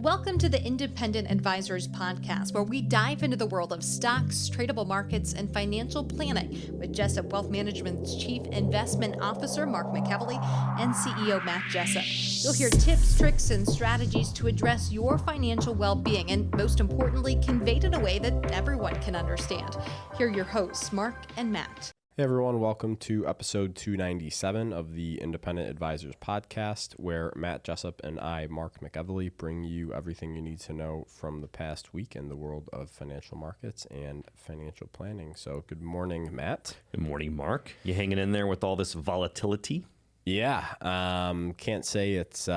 Welcome to the Independent Advisors Podcast, where we dive into the world of stocks, tradable markets, and financial planning with Jessup Wealth Management's Chief Investment Officer, Mark McKelvey, and CEO, Matt Jessup. You'll hear tips, tricks, and strategies to address your financial well-being, and most importantly, conveyed in a way that everyone can understand. Here are your hosts, Mark and Matt. Hey everyone, welcome to episode 297 of the Independent Advisors Podcast, where Matt Jessup and I, Mark McKelvey, bring you everything you need to know from the past week in the world of financial markets and financial planning. So good morning, Matt. Good morning, Mark. You hanging in there with all this volatility? Yeah, can't say it's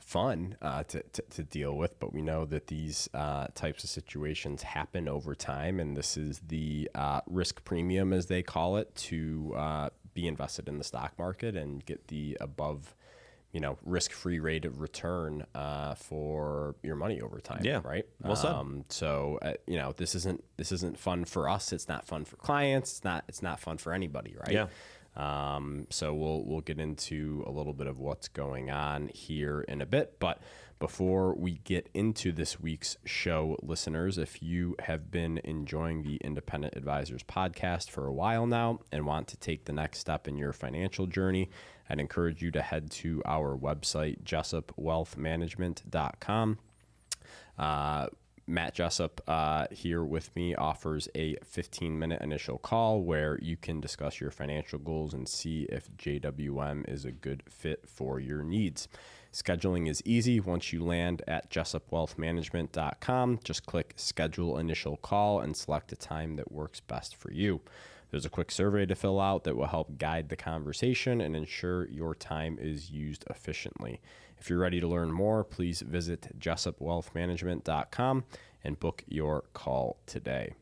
fun to deal with, but we know that these types of situations happen over time, and this is the risk premium, as they call it, to be invested in the stock market and get the above, risk-free rate of return for your money over time. Yeah, right. Well said. So this isn't fun for us. It's not fun for clients. It's not fun for anybody, right? Yeah. So we'll get into a little bit of what's going on here in a bit. But before we get into this week's show, listeners, if you have been enjoying the Independent Advisors Podcast for a while now and want to take the next step in your financial journey, I'd encourage you to head to our website, jessupwealthmanagement.com. Matt Jessup here with me offers a 15-minute initial call where you can discuss your financial goals and see if JWM is a good fit for your needs. Scheduling is easy. Once you land at jessupwealthmanagement.com, just click Schedule Initial Call and select a time that works best for you. There's a quick survey to fill out that will help guide the conversation and ensure your time is used efficiently. If you're ready to learn more, please visit jessupwealthmanagement.com and book your call today.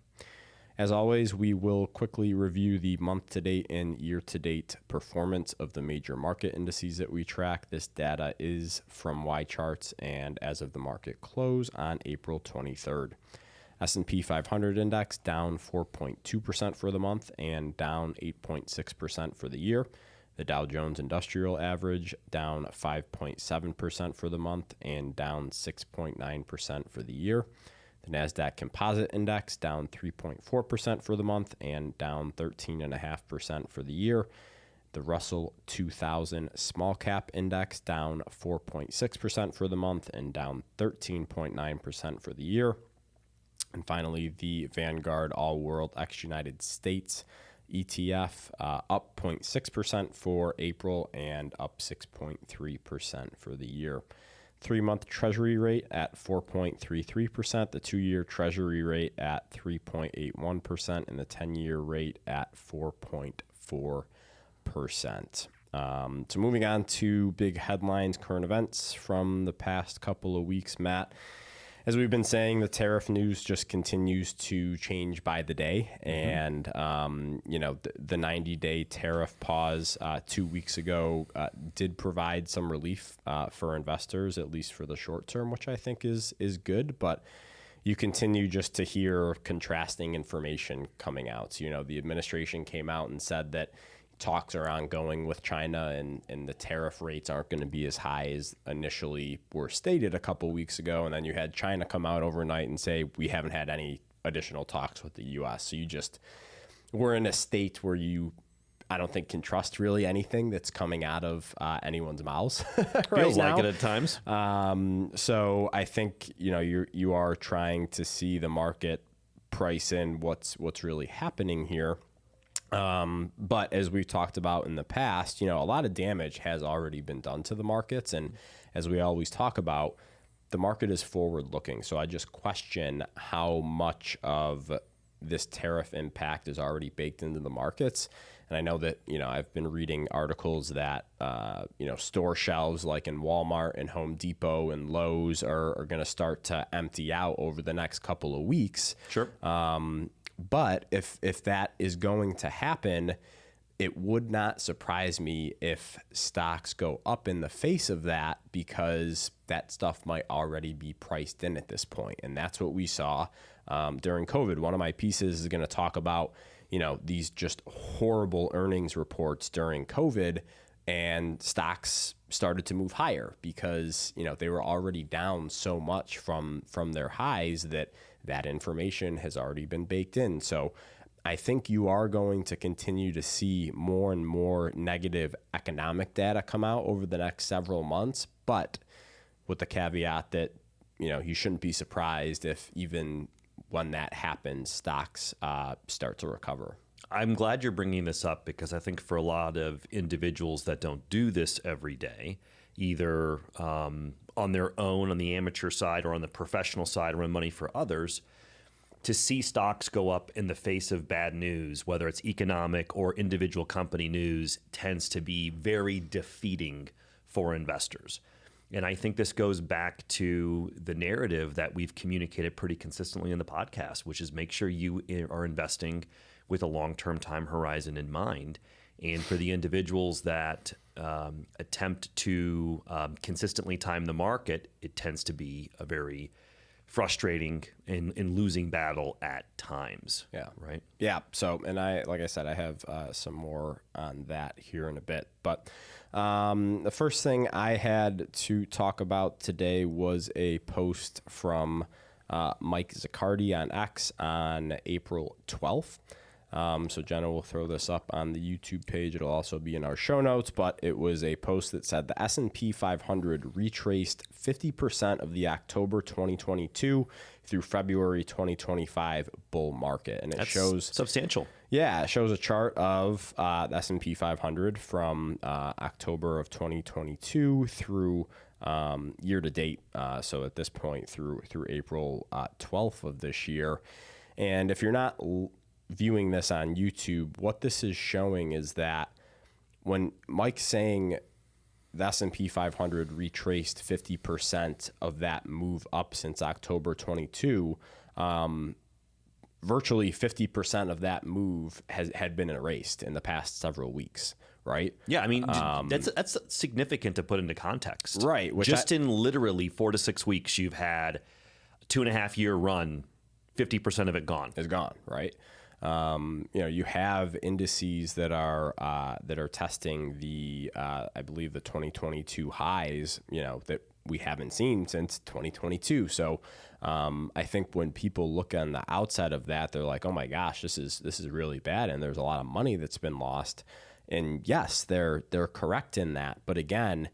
As always, we will quickly review the month-to-date and year-to-date performance of the major market indices that we track. This data is from YCharts and as of the market close on April 23rd. S&P 500 index down 4.2% for the month and down 8.6% for the year. The Dow Jones Industrial Average down 5.7% for the month and down 6.9% for the year. The Nasdaq Composite Index down 3.4% for the month and down 13.5% for the year. The Russell 2000 Small Cap Index down 4.6% for the month and down 13.9% for the year. And finally, the Vanguard All World ex-United States ETF up 0.6% for April and up 6.3% for the year. 3-month Treasury rate at 4.33%, the 2-year Treasury rate at 3.81%, and the 10-year rate at 4.4%. So moving on to big headlines, current events from the past couple of weeks, Matt. As we've been saying, the tariff news just continues to change by the day. And, the 90-day tariff pause 2 weeks ago did provide some relief for investors, at least for the short term, which I think is good. But you continue just to hear contrasting information coming out. So, the administration came out and said that talks are ongoing with China and the tariff rates aren't going to be as high as initially were stated a couple weeks ago. And then you had China come out overnight and say, we haven't had any additional talks with the U.S. So we're in a state where I don't think can trust really anything that's coming out of anyone's mouths right Feels now. like it at times. So I think, you are trying to see the market price in what's really happening here. But as we've talked about in the past, a lot of damage has already been done to the markets. And as we always talk about, the market is forward looking. So I just question how much of this tariff impact is already baked into the markets. And I know that, I've been reading articles that, store shelves like in Walmart and Home Depot and Lowe's are going to start to empty out over the next couple of weeks. Sure. But if that is going to happen, it would not surprise me if stocks go up in the face of that, because that stuff might already be priced in at this point. And that's what we saw during COVID. One of my pieces is going to talk about, these just horrible earnings reports during COVID and stocks started to move higher because they were already down so much from their highs that information has already been baked in. So I think you are going to continue to see more and more negative economic data come out over the next several months, but with the caveat that you shouldn't be surprised if even when that happens, stocks start to recover. I'm glad you're bringing this up because I think for a lot of individuals that don't do this every day, either on their own on the amateur side or on the professional side, run money for others, to see stocks go up in the face of bad news, whether it's economic or individual company news, tends to be very defeating for investors. And I think this goes back to the narrative that we've communicated pretty consistently in the podcast, which is make sure you are investing with a long-term time horizon in mind. And for the individuals that attempt to consistently time the market, it tends to be a very frustrating and losing battle at times. Yeah. Right. Yeah. So, and like I said, I have some more on that here in a bit. But the first thing I had to talk about today was a post from Mike Zaccardi on X on April 12th. So Jenna will throw this up on the YouTube page. It'll also be in our show notes, but it was a post that said the S&P 500 retraced 50% of the October 2022 through February 2025 bull market. And it shows substantial. Yeah, it shows a chart of the S&P 500 from October of 2022 through year to date. So at this point through April 12th of this year. And if you're not viewing this on YouTube, what this is showing is that when Mike's saying the S&P 500 retraced 50% of that move up since October 22, virtually 50% of that move had been erased in the past several weeks, right? Yeah, I mean, that's significant to put into context. Right. Just in literally 4 to 6 weeks, you've had a 2.5-year run, 50% of it gone. Is gone, right? You have indices that are testing the I believe the 2022 highs, that we haven't seen since 2022. So I think when people look on the outside of that, they're like, oh my gosh, this is really bad, and there's a lot of money that's been lost. And yes, they're correct in that, but again,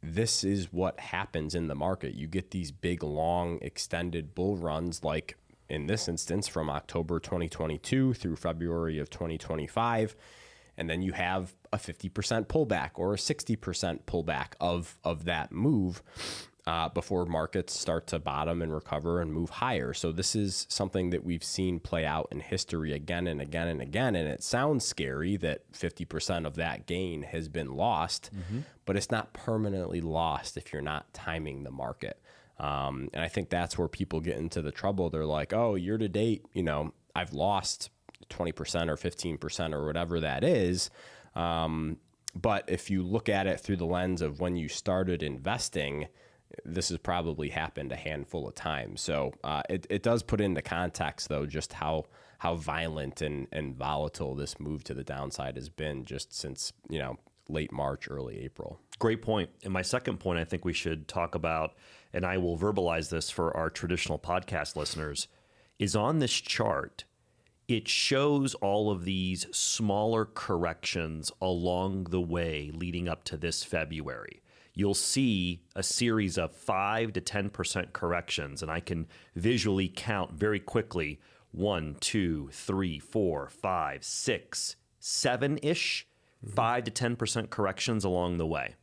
this is what happens in the market. You get these big, long, extended bull runs, like in this instance, from October 2022 through February of 2025. And then you have a 50% pullback or a 60% pullback of that move before markets start to bottom and recover and move higher. So this is something that we've seen play out in history again and again and again. And it sounds scary that 50% of that gain has been lost, but it's not permanently lost if you're not timing the market. And I think that's where people get into the trouble. They're like, oh, year to date, I've lost 20% or 15% or whatever that is. But if you look at it through the lens of when you started investing, this has probably happened a handful of times. So it does put into context, though, just how violent and volatile this move to the downside has been just since, late March, early April. Great point. And my second point, I think we should talk about, and I will verbalize this for our traditional podcast listeners, is on this chart, it shows all of these smaller corrections along the way leading up to this February. You'll see a series of 5 to 10% corrections, and I can visually count very quickly 1, 2, 3, 4, 5, 6, 7-ish, 5 to 10% corrections along the way.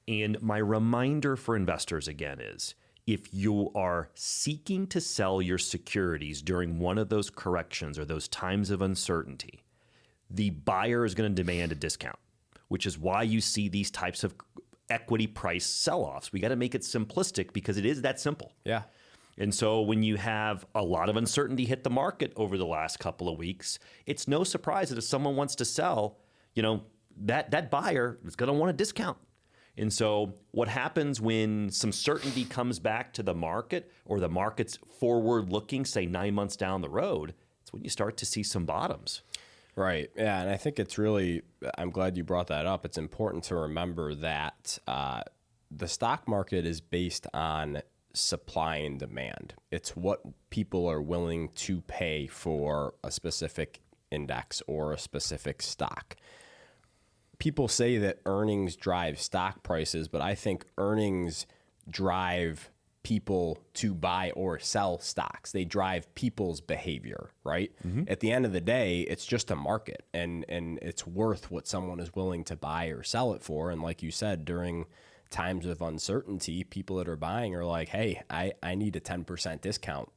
And my reminder for investors again is, if you are seeking to sell your securities during one of those corrections or those times of uncertainty, the buyer is going to demand a discount, which is why you see these types of equity price sell-offs. We got to make it simplistic because it is that simple. Yeah. And so when you have a lot of uncertainty hit the market over the last couple of weeks, it's no surprise that if someone wants to sell, that buyer is going to want a discount. And so what happens when some certainty comes back to the market, or the market's forward looking, say 9 months down the road, it's when you start to see some bottoms. Right. Yeah. And I think it's really, I'm glad you brought that up. It's important to remember that the stock market is based on supply and demand. It's what people are willing to pay for a specific index or a specific stock. People say that earnings drive stock prices, but I think earnings drive people to buy or sell stocks. They drive people's behavior, right? At the end of the day, it's just a market, and it's worth what someone is willing to buy or sell it for. And like you said, during times of uncertainty, people that are buying are like, hey, I need a 10% discount,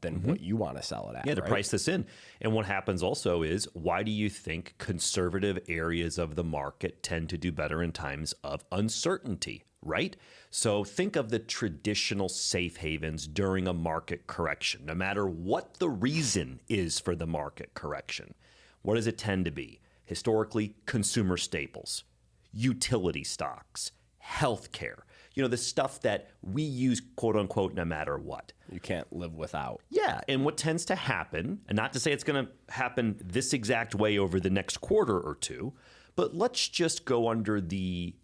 than what you want to sell it at. Yeah, to right? price this in. And what happens also is, why do you think conservative areas of the market tend to do better in times of uncertainty, right? So think of the traditional safe havens during a market correction. No matter what the reason is for the market correction, what does it tend to be? Historically, consumer staples, utility stocks, healthcare, the stuff that we use, quote unquote, no matter what. You can't live without. Yeah. And what tends to happen, and not to say it's going to happen this exact way over the next quarter or two, but let's just go under the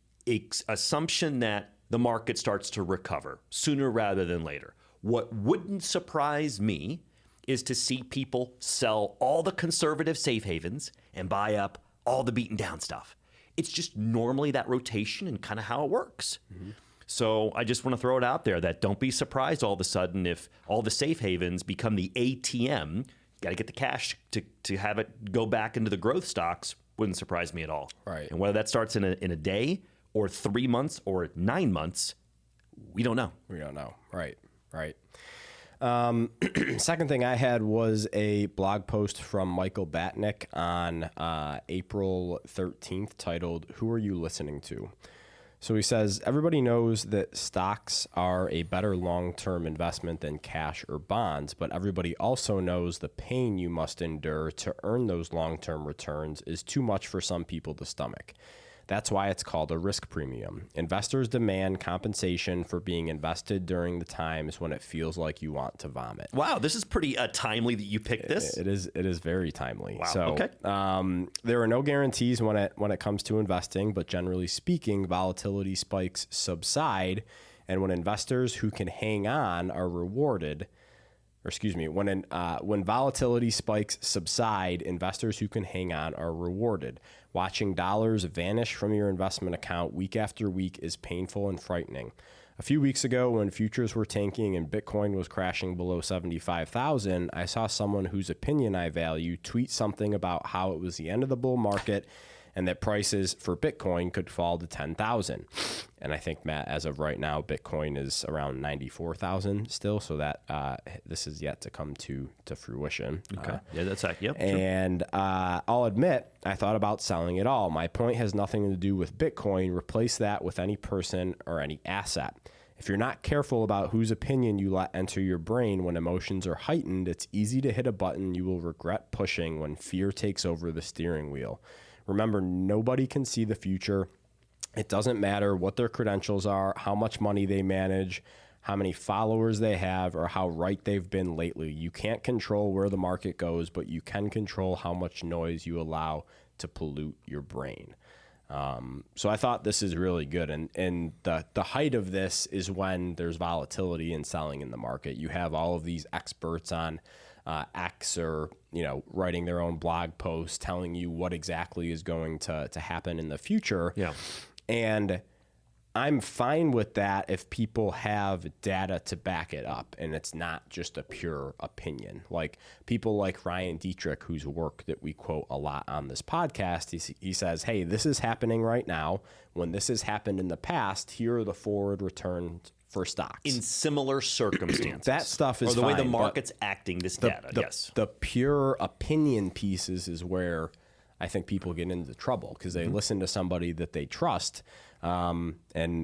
assumption that the market starts to recover sooner rather than later. What wouldn't surprise me is to see people sell all the conservative safe havens and buy up all the beaten down stuff. It's just normally that rotation and kind of how it works. So I just want to throw it out there that don't be surprised all of a sudden if all the safe havens become the ATM. You got to get the cash to have it go back into the growth stocks. Wouldn't surprise me at all. Right. And whether that starts in a day or 3 months or 9 months, we don't know. We don't know. Right. Second thing I had was a blog post from Michael Batnick on April 13th titled, "Who Are You Listening To?" So he says, everybody knows that stocks are a better long-term investment than cash or bonds, but everybody also knows the pain you must endure to earn those long-term returns is too much for some people to stomach. That's why it's called a risk premium. Investors demand compensation for being invested during the times when it feels like you want to vomit. Wow, this is pretty timely that you picked this. It is very timely. Wow. So, Okay. There are no guarantees when it comes to investing, but generally speaking, volatility spikes subside, and when investors who can hang on are rewarded. When volatility spikes subside, investors who can hang on are rewarded. Watching dollars vanish from your investment account week after week is painful and frightening. A few weeks ago, when futures were tanking and Bitcoin was crashing below 75,000, I saw someone whose opinion I value tweet something about how it was the end of the bull market and that prices for Bitcoin could fall to 10,000. And I think, Matt, as of right now, Bitcoin is around 94,000 still. So that this is yet to come to fruition. Okay. That's that. Yep. And I'll admit, I thought about selling it all. My point has nothing to do with Bitcoin. Replace that with any person or any asset. If you're not careful about whose opinion you let enter your brain when emotions are heightened, it's easy to hit a button you will regret pushing when fear takes over the steering wheel. Remember, nobody can see the future. It doesn't matter what their credentials are, how much money they manage, how many followers they have, or how right they've been lately. You can't control where the market goes, but you can control how much noise you allow to pollute your brain. So I thought this is really good. And the height of this is when there's volatility and selling in the market. You have all of these experts on X or, writing their own blog posts telling you what exactly is going to happen in the future. Yeah. And I'm fine with that if people have data to back it up and it's not just a pure opinion. Like people like Ryan Dietrich, whose work that we quote a lot on this podcast, he says, hey, this is happening right now. When this has happened in the past, here are the forward returns for stocks. In similar circumstances. That stuff is or the fine, way the market's acting, this data, yes. The pure opinion pieces is where I think people get into trouble because they listen to somebody that they trust, and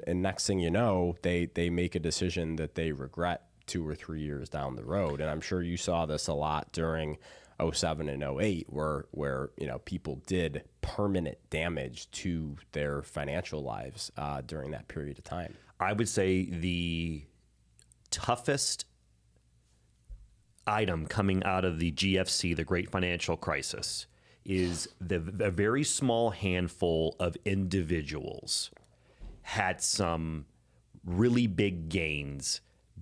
next thing you know, they make a decision that they regret 2 or 3 years down the road. And I'm sure you saw this a lot during 07 and 08 where people did permanent damage to their financial lives during that period of time. I would say the toughest item coming out of the GFC, the Great Financial Crisis, is a very small handful of individuals had some really big gains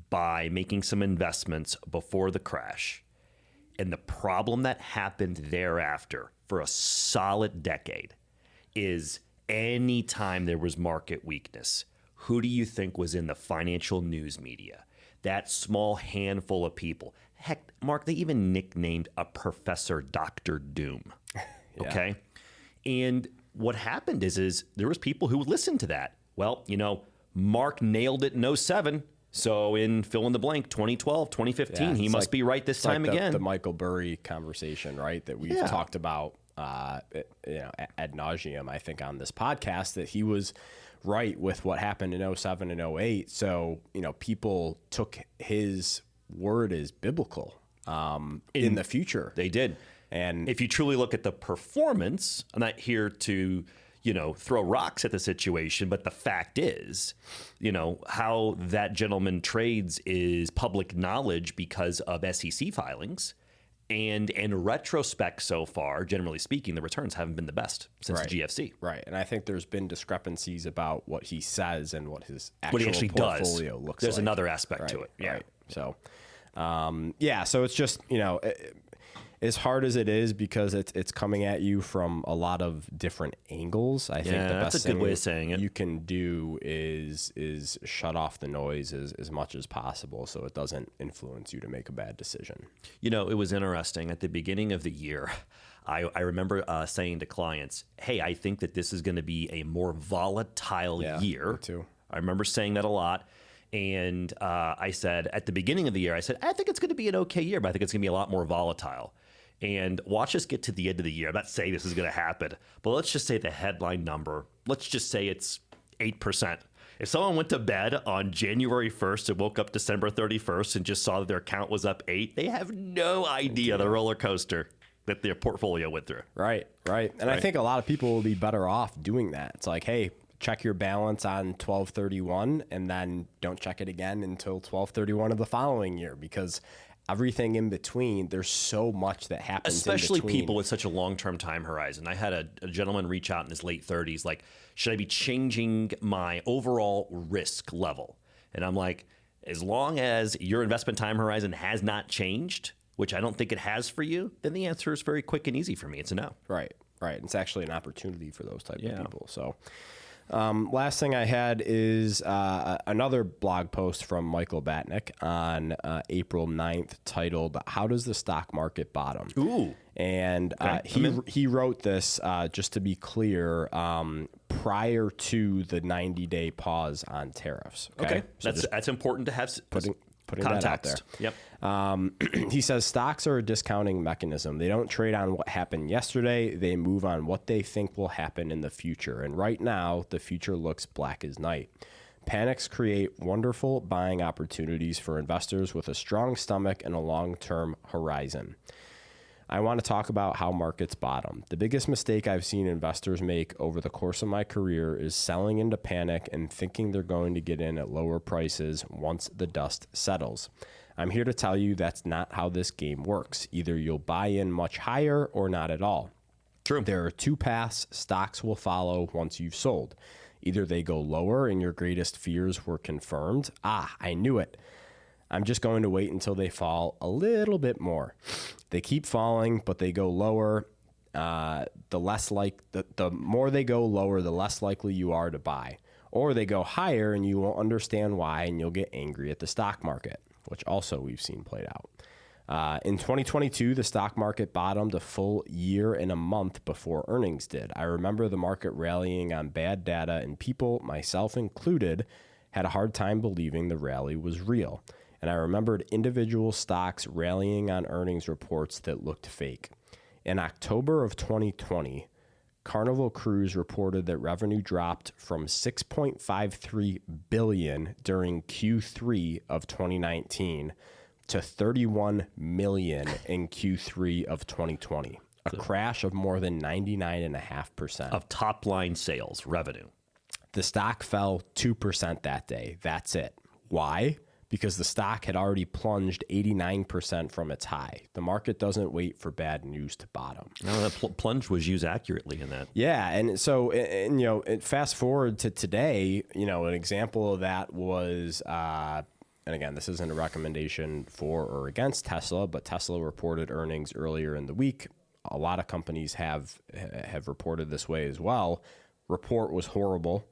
by making some investments before the crash. And the problem that happened thereafter for a solid decade is anytime there was market weakness, who do you think was in the financial news media? That small handful of people. Heck, Mark, they even nicknamed a professor Dr. Doom. Okay? And what happened is there was people who would listen to that. Well, Mark nailed it in 07. So in fill in the blank, 2012, 2015, he must be right this time again. The Michael Burry conversation, right? That we've talked about ad nauseum, I think, on this podcast, that he was right with what happened in 07 and 08. So, people took his word as biblical in the future. They did. And if you truly look at the performance, I'm not here to, throw rocks at the situation, but the fact is, how that gentleman trades is public knowledge because of SEC filings. And in retrospect, so far, generally speaking, the returns haven't been the best since the GFC. Right. And I think there's been discrepancies about what he says and what his actual portfolio looks like. There's another aspect to it. Yeah. Right. So, so it's just, as hard as it is, because it's coming at you from a lot of different angles. I think the best thing way of saying it. You can do is shut off the noise as much as possible so it doesn't influence you to make a bad decision. It was interesting. At the beginning of the year, I remember saying to clients, hey, I think that this is going to be a more volatile year. Me too. I remember saying that a lot. And I said, at the beginning of the year, I think it's going to be an okay year, but I think it's going to be a lot more volatile. And watch us get to the end of the year. I'm not saying this is going to happen, but let's just say the headline number, let's just say it's 8%. If someone went to bed on January 1st and woke up December 31st and just saw that their account was up 8, they have no idea the roller coaster that their portfolio went through. Right. And I think a lot of people will be better off doing that. It's like, hey, check your balance on 12/31 and then don't check it again until 12/31 of the following year, because everything in between, there's so much that happens especially in between. People with such a long-term time horizon. I had a gentleman reach out in his late 30s, like, should I be changing my overall risk level? And I'm like, as long as your investment time horizon has not changed, which I don't think it has for you, then the answer is very quick and easy for me. It's a no. Right. It's actually an opportunity for those type of people. So last thing I had is another blog post from Michael Batnick on April 9th titled, How Does the Stock Market Bottom? Ooh. And he wrote this, just to be clear, prior to the 90-day pause on tariffs. Okay. So that's important to have putting context. That out there. Yep. He says stocks are a discounting mechanism. They don't trade on what happened yesterday. They move on what they think will happen in the future. And right now, the future looks black as night. Panics create wonderful buying opportunities for investors with a strong stomach and a long-term horizon. I want to talk about how markets bottom. The biggest mistake I've seen investors make over the course of my career is selling into panic and thinking they're going to get in at lower prices once the dust settles. I'm here to tell you that's not how this game works. Either you'll buy in much higher or not at all. True. There are two paths stocks will follow once you've sold. Either they go lower and your greatest fears were confirmed. I knew it. I'm just going to wait until they fall a little bit more. They keep falling, but they go lower. The more they go lower, the less likely you are to buy. Or they go higher and you won't understand why, and you'll get angry at the stock market, which also we've seen played out. In 2022, the stock market bottomed a full year and a month before earnings did. I remember the market rallying on bad data, and people, myself included, had a hard time believing the rally was real. And I remembered individual stocks rallying on earnings reports that looked fake. In October of 2020, Carnival Cruise reported that revenue dropped from $6.53 billion during Q3 of 2019 to $31 million in Q3 of 2020, a crash of more than 99.5%. Of top-line sales revenue. The stock fell 2% that day. That's it. Why? because the stock had already plunged 89% from its high. The market doesn't wait for bad news to bottom. No, that plunge was used accurately in that. Yeah, and so fast forward to today, an example of that was, and again, this isn't a recommendation for or against Tesla, but Tesla reported earnings earlier in the week. A lot of companies have reported this way as well. Report was horrible.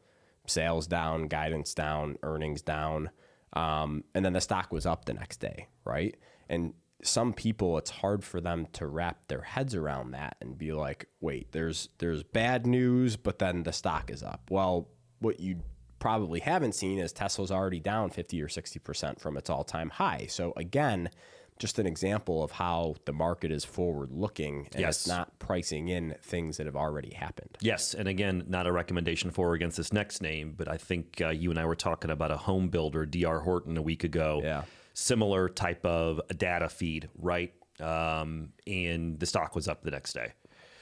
Sales down, guidance down, earnings down. And then the stock was up the next day, right? And some people, it's hard for them to wrap their heads around that and be like, wait, there's bad news, but then the stock is up. Well, what you probably haven't seen is Tesla's already down 50 or 60% from its all-time high. So again, just an example of how the market is forward-looking and it's not pricing in things that have already happened. Yes, and again, not a recommendation for or against this next name, but I think you and I were talking about a home builder, D.R. Horton, a week ago. Yeah. Similar type of data feed, right? And the stock was up the next day.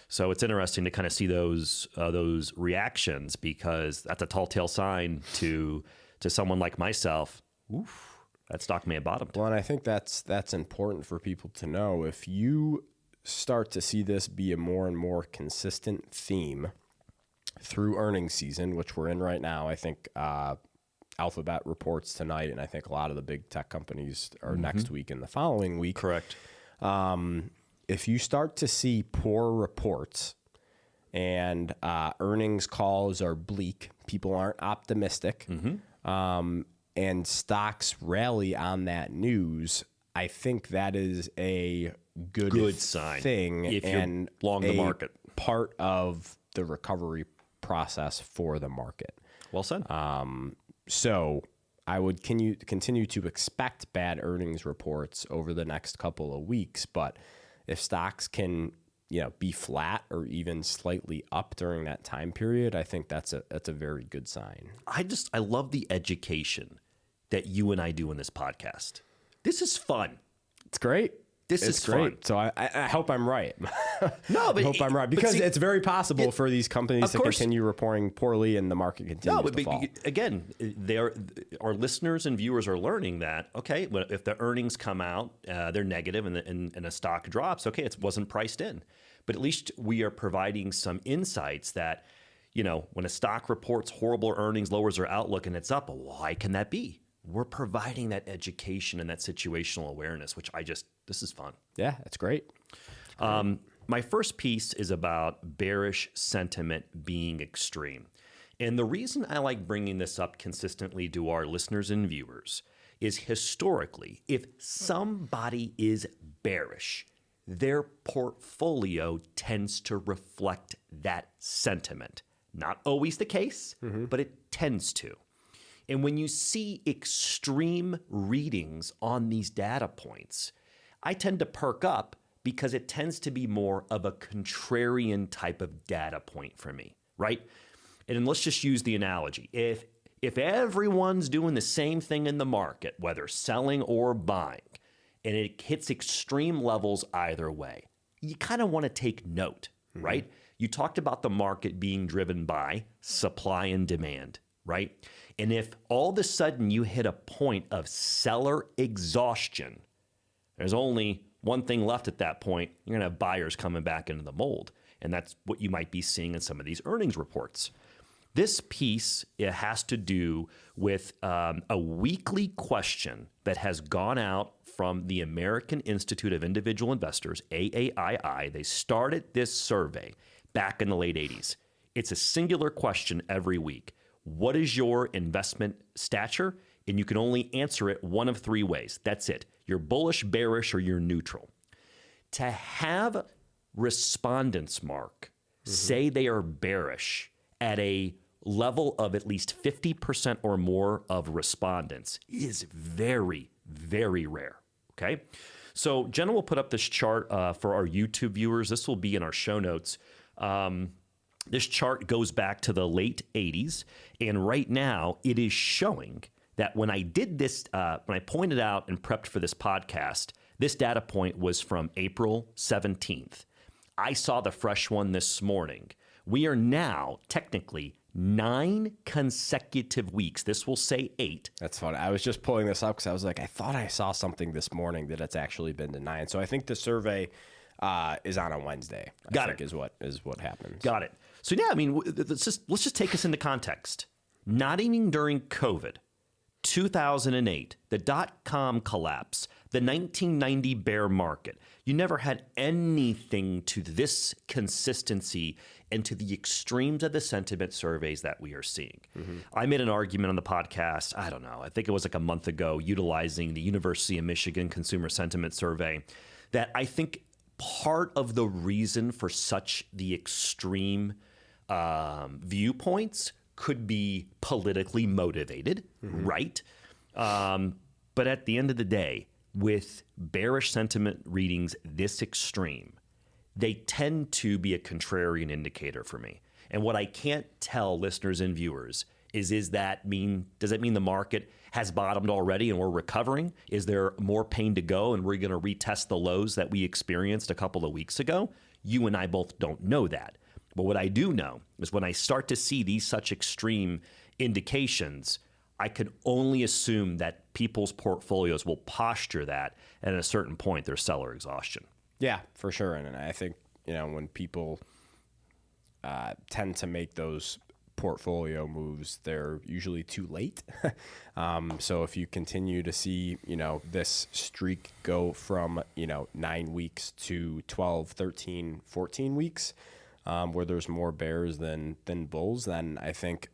So it's interesting to kind of see those reactions, because that's a tall tale sign to someone like myself. Oof. That stock may have bottomed. Well, and I think that's important for people to know. If you start to see this be a more and more consistent theme through earnings season, which we're in right now, I think Alphabet reports tonight, and I think a lot of the big tech companies are next week and the following week. Correct. If you start to see poor reports and earnings calls are bleak, people aren't optimistic, and stocks rally on that news, I think that is a good sign thing if and you're long the market. Part of the recovery process for the market. Well said. So I would continue to expect bad earnings reports over the next couple of weeks, but if stocks can be flat or even slightly up during that time period, I think that's a very good sign. I love the education that you and I do in this podcast. This is fun. It's great. This is great. fun. So I hope I'm right. No, but I hope I'm right, because see, it's very possible for these companies to continue reporting poorly and the market continues to fall. Again, our listeners and viewers are learning that, okay, if the earnings come out, they're negative and a stock drops, okay, it wasn't priced in. But at least we are providing some insights that, when a stock reports horrible earnings, lowers their outlook, and it's up, why can that be? We're providing that education and that situational awareness, which this is fun. Yeah, it's great. My first piece is about bearish sentiment being extreme. And the reason I like bringing this up consistently to our listeners and viewers is historically, if somebody is bearish, their portfolio tends to reflect that sentiment. Not always the case, but it tends to. And when you see extreme readings on these data points, I tend to perk up, because it tends to be more of a contrarian type of data point for me, right? And let's just use the analogy. If everyone's doing the same thing in the market, whether selling or buying, and it hits extreme levels either way, you kind of want to take note, right? You talked about the market being driven by supply and demand, right? And if all of a sudden you hit a point of seller exhaustion, there's only one thing left at that point. You're going to have buyers coming back into the mold. And that's what you might be seeing in some of these earnings reports. This piece, it has to do with a weekly question that has gone out from the American Institute of Individual Investors, AAII. They started this survey back in the late 80s. It's a singular question every week. What is your investment stature? And you can only answer it one of three ways. That's it. You're bullish, bearish, or you're neutral. To have respondents, Mark, say they are bearish at a level of at least 50% or more of respondents is very, very rare. Okay? So Jenna will put up this chart for our YouTube viewers. This will be in our show notes. This chart goes back to the late 80s. And right now it is showing that when I did this, when I pointed out and prepped for this podcast, this data point was from April 17th. I saw the fresh one this morning. We are now technically 9 consecutive weeks. This will say 8. That's funny. I was just pulling this up because I was like, I thought I saw something this morning that it's actually been to 9. So I think the survey is on a Wednesday. Got I it. think is what happens. Got it. So yeah, I mean, let's just take us into context. Not even during COVID, 2008, the dot-com collapse, the 1990 bear market, you never had anything to this consistency and to the extremes of the sentiment surveys that we are seeing. I made an argument on the podcast, I don't know, I think it was like a month ago, utilizing the University of Michigan Consumer Sentiment Survey, that I think part of the reason for such the extreme viewpoints could be politically motivated, right? But at the end of the day, with bearish sentiment readings this extreme, they tend to be a contrarian indicator for me. And what I can't tell listeners and viewers is does it mean the market has bottomed already and we're recovering? Is there more pain to go and we're going to retest the lows that we experienced a couple of weeks ago? You and I both don't know that. But what I do know is when I start to see these such extreme indications, I can only assume that people's portfolios will posture that, and at a certain point, there's seller exhaustion. Yeah, for sure. And I think, when people tend to make those portfolio moves, they're usually too late. So if you continue to see, this streak go from, 9 weeks to 12, 13, 14 weeks, where there's more bears than bulls, then I think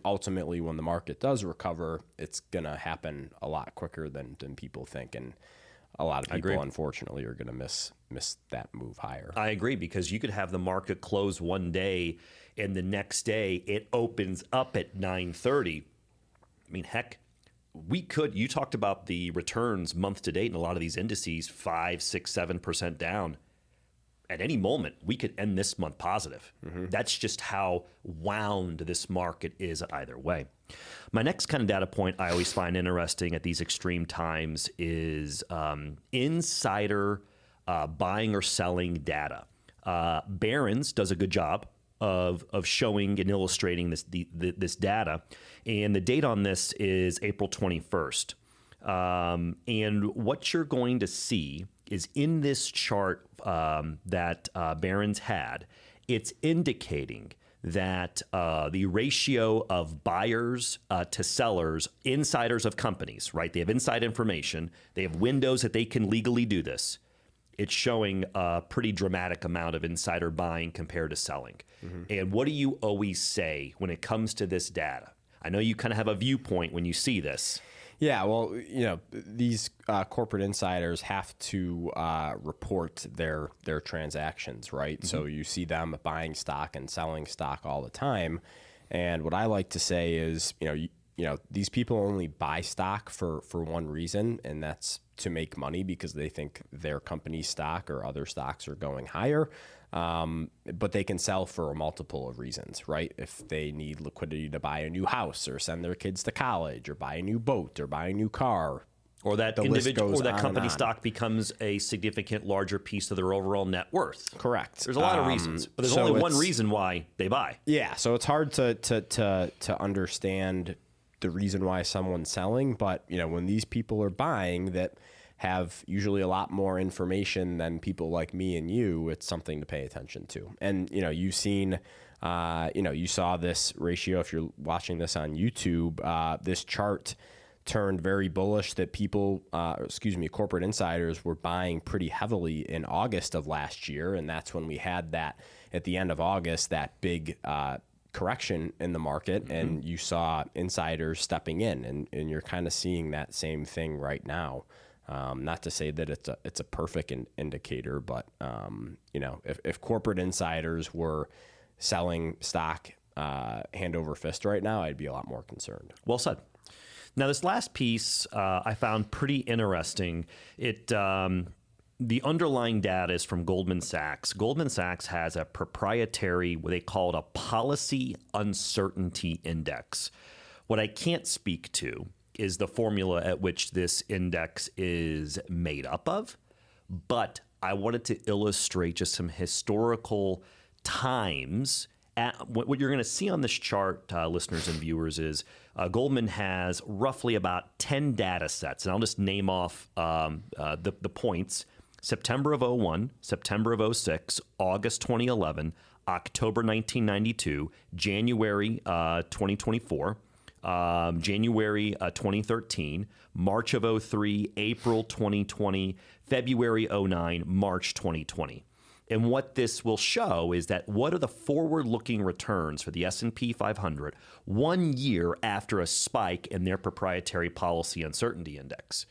ultimately when the market does recover, it's going to happen a lot quicker than people think. And a lot of people, unfortunately, are going to miss that move higher. I agree, because you could have the market close one day and the next day it opens up at 9:30. I mean, heck, you talked about the returns month to date in a lot of these indices, 5, 6, 7% down. At any moment, we could end this month positive. That's just how wound this market is either way. My next kind of data point I always find interesting at these extreme times is insider buying or selling data. Barron's does a good job of showing and illustrating this data. And the date on this is April 21st. And what you're going to see is in this chart that Barron's had, it's indicating that the ratio of buyers to sellers, insiders of companies, right? They have inside information. They have windows that they can legally do this. It's showing a pretty dramatic amount of insider buying compared to selling. And what do you always say when it comes to this data? I know you kind of have a viewpoint when you see this. Yeah, well, these corporate insiders have to report their transactions, right? So you see them buying stock and selling stock all the time. And what I like to say is, these people only buy stock for one reason, and that's to make money because they think their company's stock or other stocks are going higher. But they can sell for a multiple of reasons, right? If they need liquidity to buy a new house or send their kids to college or buy a new boat or buy a new car. Or that individual or that company stock becomes a significant larger piece of their overall net worth. Correct. There's a lot of reasons, but there's only one reason why they buy. Yeah, so it's hard to understand the reason why someone's selling, but when these people are buying that have usually a lot more information than people like me and you, it's something to pay attention to. And you've seen you saw this ratio if you're watching this on YouTube, this chart turned very bullish that corporate insiders were buying pretty heavily in August of last year. And that's when we had that at the end of August, that big correction in the market, and you saw insiders stepping in, and you're kind of seeing that same thing right now. Not to say that it's a perfect indicator, but if corporate insiders were selling stock hand over fist right now, I'd be a lot more concerned. Well said. Now, this last piece I found pretty interesting. The underlying data is from Goldman Sachs. Goldman Sachs has a proprietary, what they call it, a policy uncertainty index. What I can't speak to is the formula at which this index is made up of, but I wanted to illustrate just some historical times What you're going to see on this chart, listeners and viewers, is Goldman has roughly about 10 data sets. And I'll just name off the points. September of 01, September of 06, August 2011, October 1992, January 2024, January 2013, March of 03, April 2020, February 09, March 2020. And what this will show is that what are the forward-looking returns for the S&P 500 1 year after a spike in their proprietary policy uncertainty index?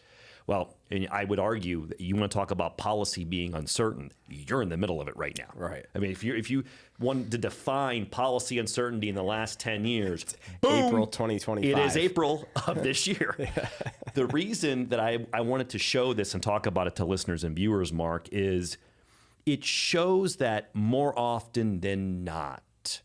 Well, and I would argue that you want to talk about policy being uncertain, you're in the middle of it right now. Right. I mean, if you wanted to define policy uncertainty in the last 10 years, boom, April 2025. it is April of this year. The reason that I wanted to show this and talk about it to listeners and viewers, Mark, is it shows that more often than not,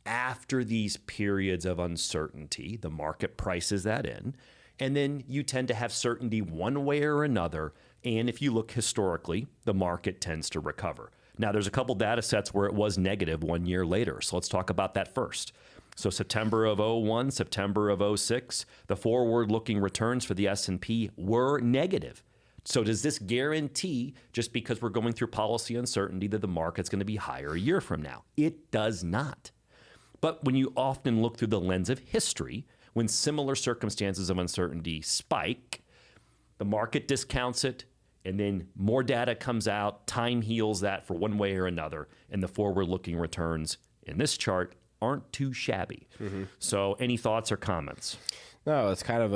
after these periods of uncertainty, the market prices that in, and then you tend to have certainty one way or another. And if you look historically, the market tends to recover. Now, there's a couple data sets where it was negative 1 year later. So let's talk about that first. So September of 01, September of 06, the forward-looking returns for the S&P were negative. So does this guarantee, just because we're going through policy uncertainty, that the market's going to be higher a year from now? It does not. But when you often look through the lens of history, when similar circumstances of uncertainty spike, the market discounts it, and then more data comes out, time heals that for one way or another, and the forward-looking returns in this chart aren't too shabby. Mm-hmm. So any thoughts or comments? No, it's kind of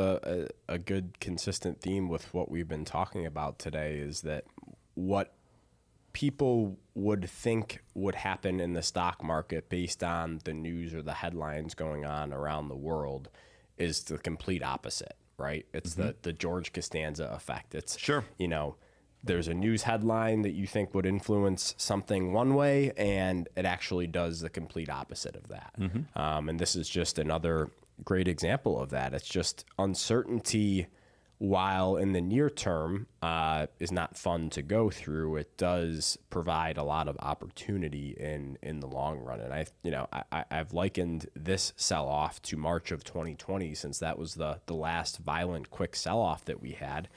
a good consistent theme with what we've been talking about today, is that what people would think would happen in the stock market based on the news or the headlines going on around the world is the complete opposite, right? It's the George Costanza effect. It's, sure, you know, there's a news headline that you think would influence something one way, and it actually does the complete opposite of that. Mm-hmm. And this is just another great example of that. It's just uncertainty, while in the near term is not fun to go through, it does provide a lot of opportunity in the long run. And I've likened this sell-off to March of 2020, since that was the last violent quick sell-off that we had.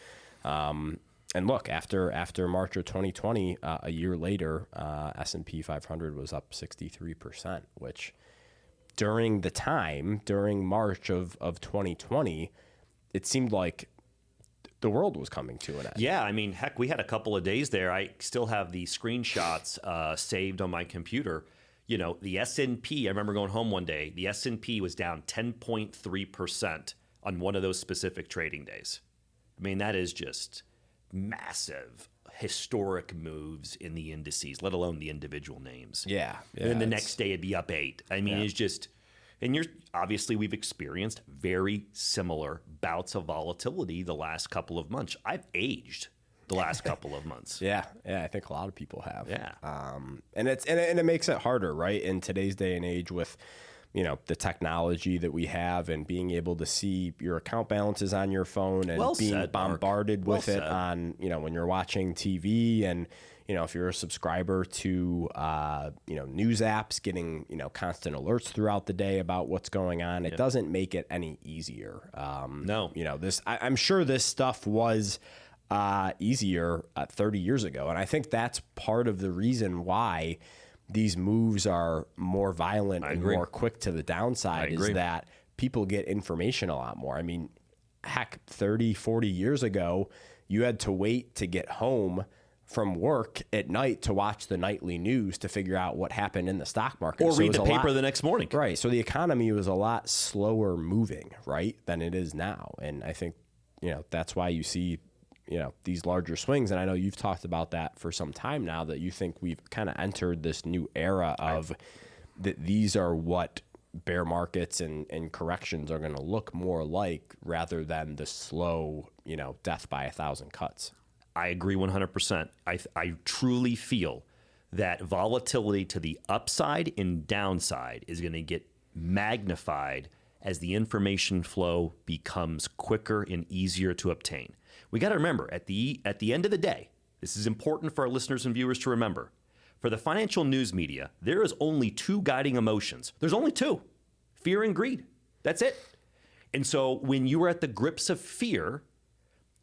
And look, after March of 2020, a year later, S&P 500 was up 63%, which during March of 2020, it seemed like the world was coming to an end. Yeah, I mean, heck, we had a couple of days there. I still have the screenshots saved on my computer. You know, the S&P, I remember going home one day, the S&P was down 10.3% on one of those specific trading days. I mean, that is just massive, historic moves in the indices, let alone the individual names. Yeah. And then the next day it'd be up 8. I mean, it's just, and obviously we've experienced very similar bouts of volatility the last couple of months. I've aged the last couple of months. Yeah, I think a lot of people have. Yeah. And it makes it harder, right? In today's day and age, with the technology that we have, and being able to see your account balances on your phone, and being bombarded with it on, when you're watching TV, and, if you're a subscriber to, news apps, getting, constant alerts throughout the day about what's going on, it doesn't make it any easier. No. I'm sure this stuff was easier 30 years ago. And I think that's part of the reason why these moves are more violent and more quick to the downside, is that people get information a lot more. I mean, heck, 30, 40 years ago, you had to wait to get home from work at night to watch the nightly news to figure out what happened in the stock market. Or read the paper the next morning. Right. So the economy was a lot slower moving, right, than it is now. And I think, that's why you see these larger swings. And I know you've talked about that for some time now, that you think we've kind of entered this new era of that these are what bear markets and corrections are going to look more like, rather than the slow, death by 1,000 cuts. I agree 100%. I truly feel that volatility to the upside and downside is going to get magnified as the information flow becomes quicker and easier to obtain. We got to remember, at the end of the day, this is important for our listeners and viewers to remember, For the financial news media, there is only two guiding emotions. There's only two: fear and greed. That's it. And so when you are at the grips of fear,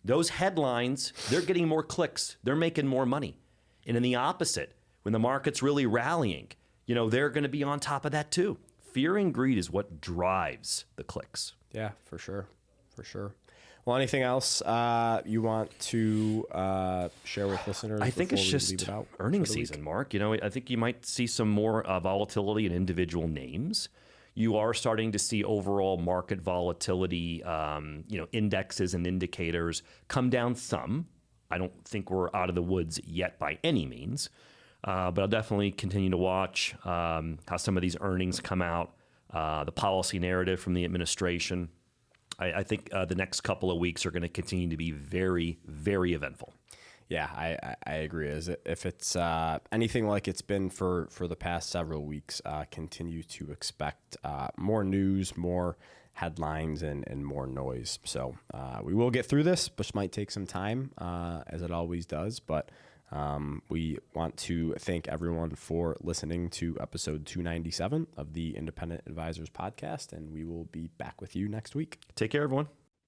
those headlines, they're getting more clicks. They're making more money. And in the opposite, when the market's really rallying, they're going to be on top of that too. Fear and greed is what drives the clicks. Yeah, for sure. For sure. Well, anything else you want to share with listeners? I think it's just earnings season, Mark. I think you might see some more volatility in individual names. You are starting to see overall market volatility, indexes and indicators come down some. I don't think we're out of the woods yet by any means, but I'll definitely continue to watch how some of these earnings come out, the policy narrative from the administration. I think the next couple of weeks are going to continue to be very, very eventful. Yeah, I agree. If it's anything like it's been for the past several weeks, continue to expect more news, more headlines, and more noise. So we will get through this, which might take some time, as it always does. But we want to thank everyone for listening to episode 297 of the Independent Advisors Podcast, and we will be back with you next week. Take care, everyone.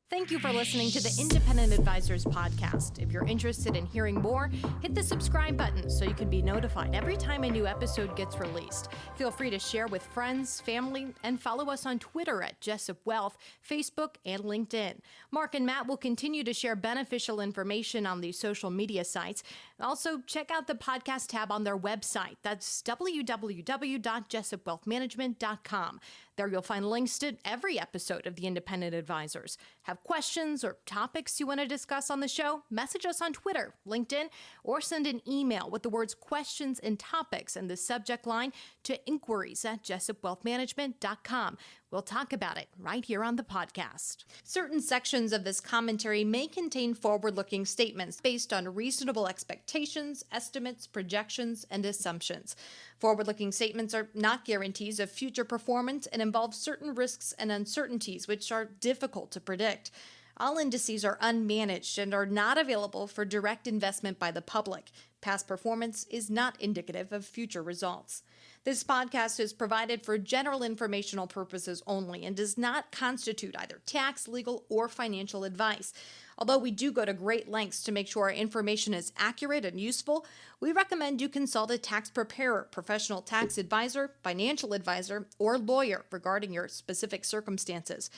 Thank you for listening to the Independent Advisors Podcast. If you're interested in hearing more, hit the subscribe button so you can be notified every time a new episode gets released. Feel free to share with friends, family, and follow us on Twitter at Jessup Wealth, Facebook, and LinkedIn. Mark and Matt will continue to share beneficial information on these social media sites. Also, check out the podcast tab on their website. That's www.jessupwealthmanagement.com. There you'll find links to every episode of the Independent Advisors. Have questions or topics you want to discuss on the show? Message us on Twitter, LinkedIn, or send an email with the words questions and topics in the subject line to inquiries@jessupwealthmanagement.com. We'll talk about it right here on the podcast. Certain sections of this commentary may contain forward-looking statements based on reasonable expectations, estimates, projections, and assumptions. Forward-looking statements are not guarantees of future performance and involve certain risks and uncertainties which are difficult to predict. All indices are unmanaged and are not available for direct investment by the public. Past performance is not indicative of future results. This podcast is provided for general informational purposes only and does not constitute either tax, legal, or financial advice. Although we do go to great lengths to make sure our information is accurate and useful, we recommend you consult a tax preparer, professional tax advisor, financial advisor, or lawyer regarding your specific circumstances.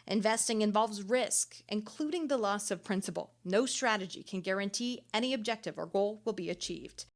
Investing involves risk, including the loss of principal. No strategy can guarantee any objective or goal will be achieved.